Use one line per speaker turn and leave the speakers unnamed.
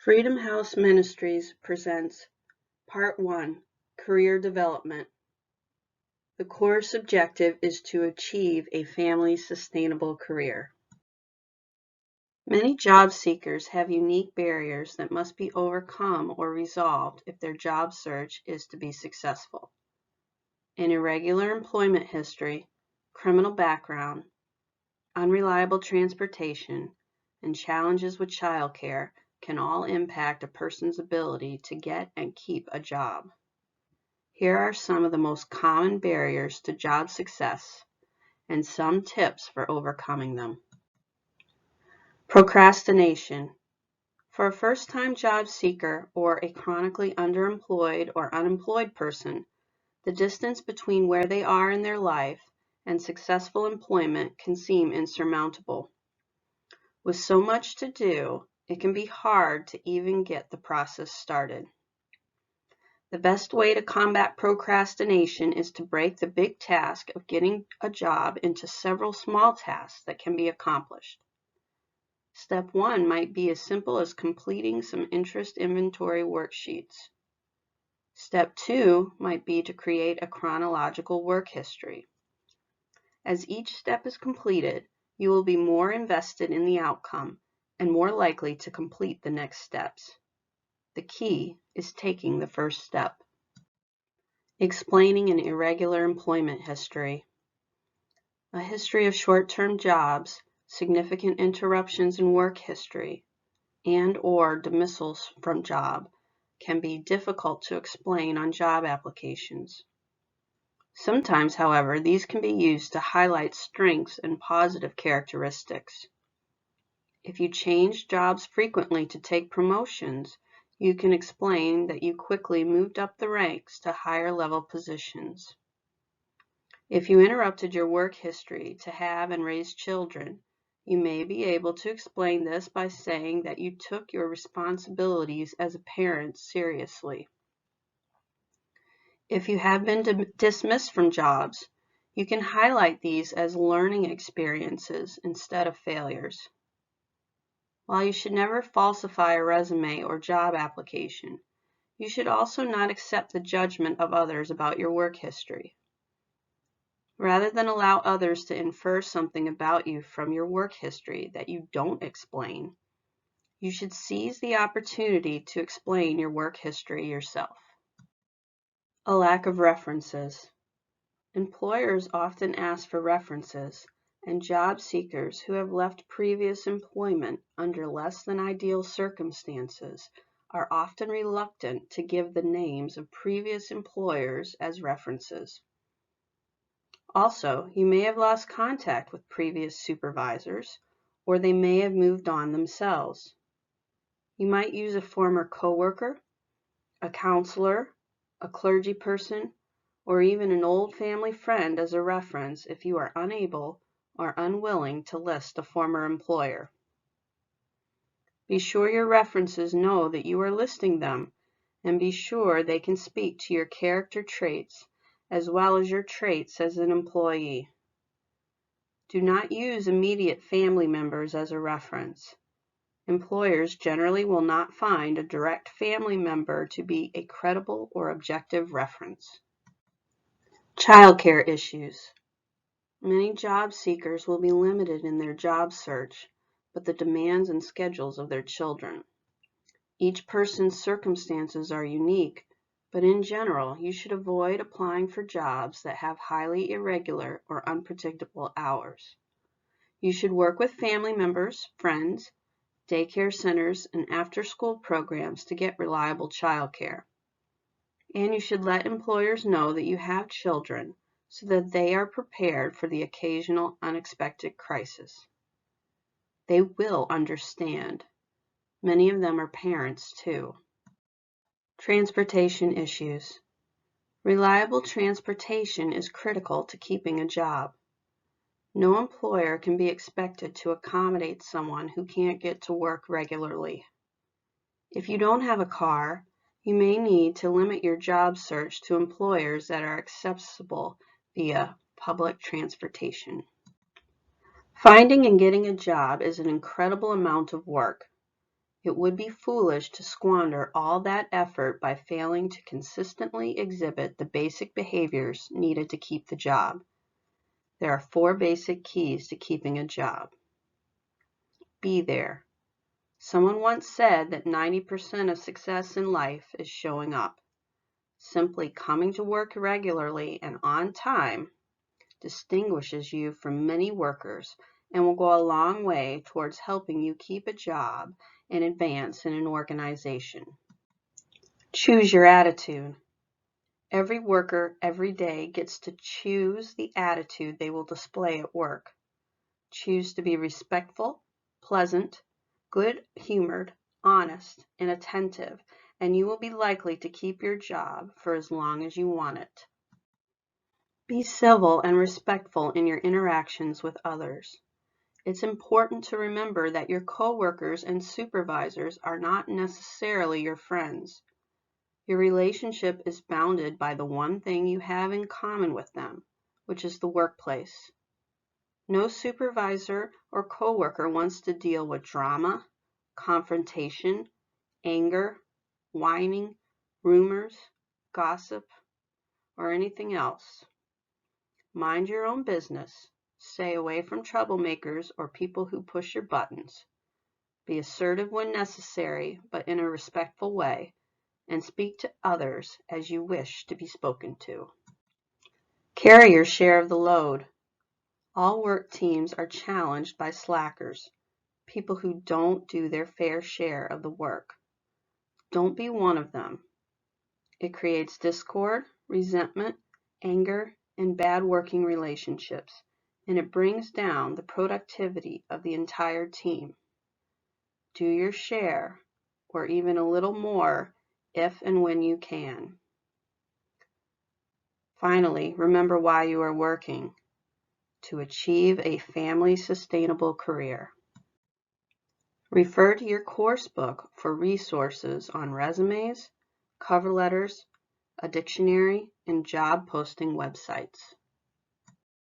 Freedom House Ministries presents Part 1, Career Development. The course objective is to achieve a family-sustainable career. Many job seekers have unique barriers that must be overcome or resolved if their job search is to be successful. An irregular employment history, criminal background, unreliable transportation, and challenges with childcare can all impact a person's ability to get and keep a job. Here are some of the most common barriers to job success and some tips for overcoming them. Procrastination. For a first-time job seeker or a chronically underemployed or unemployed person, the distance between where they are in their life and successful employment can seem insurmountable. With so much to do, it can be hard to even get the process started. The best way to combat procrastination is to break the big task of getting a job into several small tasks that can be accomplished. Step 1 might be as simple as completing some interest inventory worksheets. Step 2 might be to create a chronological work history. As each step is completed, you will be more invested in the outcome and more likely to complete the next steps. The key is taking the first step. Explaining an irregular employment history. A history of short-term jobs, significant interruptions in work history, and/or dismissals from job can be difficult to explain on job applications. Sometimes, however, these can be used to highlight strengths and positive characteristics. If you change jobs frequently to take promotions, you can explain that you quickly moved up the ranks to higher level positions. If you interrupted your work history to have and raise children, you may be able to explain this by saying that you took your responsibilities as a parent seriously. If you have been dismissed from jobs, you can highlight these as learning experiences instead of failures. While you should never falsify a resume or job application, you should also not accept the judgment of others about your work history. Rather than allow others to infer something about you from your work history that you don't explain, you should seize the opportunity to explain your work history yourself. A lack of references. Employers often ask for references, and job seekers who have left previous employment under less than ideal circumstances are often reluctant to give the names of previous employers as references. Also, you may have lost contact with previous supervisors, or they may have moved on themselves. You might use a former coworker, a counselor, a clergy person, or even an old family friend as a reference if you are unable or unwilling to list a former employer. Be sure your references know that you are listing them, and be sure they can speak to your character traits as well as your traits as an employee. Do not use immediate family members as a reference. Employers generally will not find a direct family member to be a credible or objective reference. Childcare issues. Many job seekers will be limited in their job search, but the demands and schedules of their children. Each person's circumstances are unique, but in general, you should avoid applying for jobs that have highly irregular or unpredictable hours. You should work with family members, friends, daycare centers, and after-school programs to get reliable childcare. And you should let employers know that you have children so that they are prepared for the occasional unexpected crisis. They will understand. Many of them are parents too. Transportation issues. Reliable transportation is critical to keeping a job. No employer can be expected to accommodate someone who can't get to work regularly. If you don't have a car, you may need to limit your job search to employers that are accessible via public transportation. Finding and getting a job is an incredible amount of work. It would be foolish to squander all that effort by failing to consistently exhibit the basic behaviors needed to keep the job. There are 4 basic keys to keeping a job. Be there. Someone once said that 90% of success in life is showing up. Simply coming to work regularly and on time distinguishes you from many workers and will go a long way towards helping you keep a job and advance in an organization. Choose your attitude. Every worker every day gets to choose the attitude they will display at work. Choose to be respectful, pleasant, good-humored, honest, and attentive, and you will be likely to keep your job for as long as you want it. Be civil and respectful in your interactions with others. It's important to remember that your coworkers and supervisors are not necessarily your friends. Your relationship is bounded by the one thing you have in common with them, which is the workplace. No supervisor or coworker wants to deal with drama, confrontation, anger, whining, rumors, gossip, or anything else. Mind your own business. Stay away from troublemakers or people who push your buttons. Be assertive when necessary, but in a respectful way, and speak to others as you wish to be spoken to. Carry your share of the load. All work teams are challenged by slackers, people who don't do their fair share of the work. Don't be one of them. It creates discord, resentment, anger, and bad working relationships, and it brings down the productivity of the entire team. Do your share, or even a little more, if and when you can. Finally, remember why you are working: to achieve a family-sustainable career. Refer to your course book for resources on resumes, cover letters, a dictionary, and job posting websites.